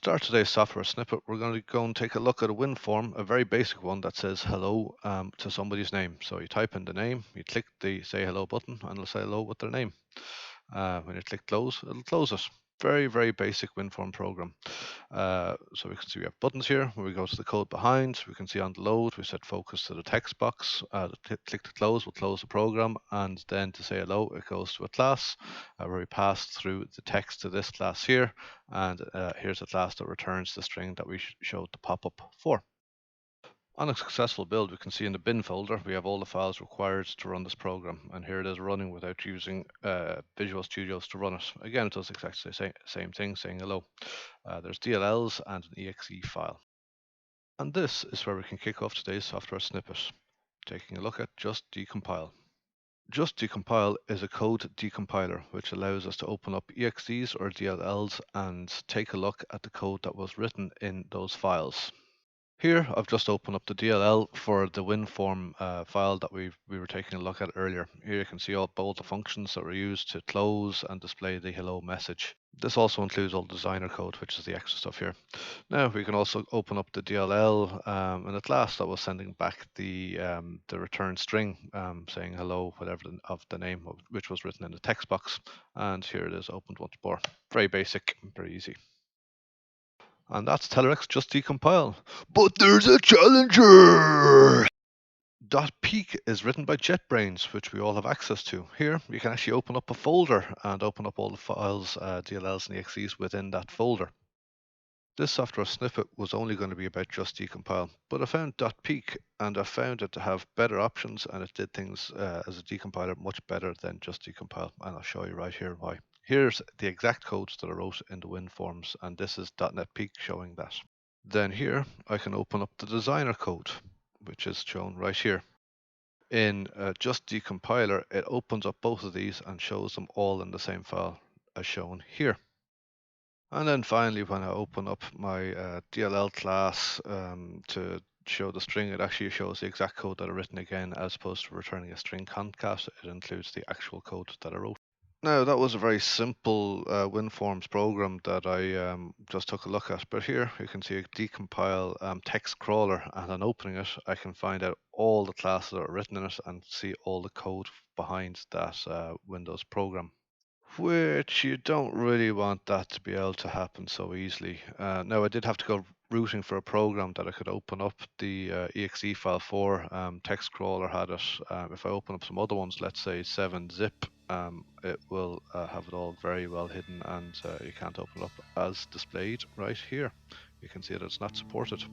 start today's software snippet, we're going to go and take a look at a win form, a very basic one that says hello to somebody's name. So you type in the name, you click the say hello button, and it'll say hello with their name. When you click close, it'll close it. Very, very basic WinForm program. So we can see we have buttons here. When we go to the code behind, we can see on the load, we set focus to the text box. Click to close will close the program, and then to say hello, it goes to a class where we pass through the text to this class here, and here's a class that returns the string that we showed the pop-up for. On a successful build, we can see in the bin folder, we have all the files required to run this program. And here it is running without using Visual Studios to run it. Again, it does exactly the same thing, saying hello. There's DLLs and an exe file. And this is where we can kick off today's software snippet, taking a look at JustDecompile. JustDecompile is a code decompiler, which allows us to open up exes or DLLs and take a look at the code that was written in those files. Here, I've just opened up the DLL for the WinForm file that we were taking a look at earlier. Here you can see all the functions that were used to close and display the hello message. This also includes all designer code, which is the extra stuff here. Now we can also open up the DLL and the class that was sending back the return string saying hello, whatever of the name which was written in the text box. And here it is opened once more. Very basic, very easy. And that's Telerex JustDecompile. But there's a challenger! .peak is written by JetBrains, which we all have access to. Here, you can actually open up a folder and open up all the files, DLLs and exes within that folder. This software snippet was only going to be about JustDecompile, but I found .peak and I found it to have better options, and it did things as a decompiler much better than JustDecompile, and I'll show you right here why. Here's the exact codes that I wrote in the WinForms, and this is .NET Peak showing that. Then here, I can open up the designer code, which is shown right here. In JustDecompiler, it opens up both of these and shows them all in the same file as shown here. And then finally, when I open up my DLL class to show the string, it actually shows the exact code that I written again, as opposed to returning a string concat. It includes the actual code that I wrote. Now, that was a very simple WinForms program that I just took a look at. But here you can see a decompile text crawler, and on opening it, I can find out all the classes that are written in it and see all the code behind that Windows program. Which you don't really want that to be able to happen so easily. Now, I did have to go rooting for a program that I could open up the exe file for. Text crawler had it. If I open up some other ones, let's say 7-zip, it will have it all very well hidden, and you can't open it up as displayed right here. You can see that it's not supported.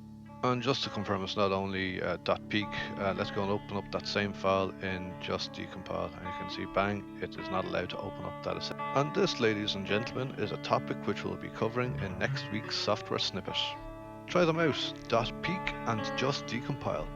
And just to confirm, it's not only .peak. Let's go and open up that same file in JustDecompile, and you can see, bang, it is not allowed to open up that. And this, ladies and gentlemen, is a topic which we'll be covering in next week's software snippet. Try them out, .peak and JustDecompile.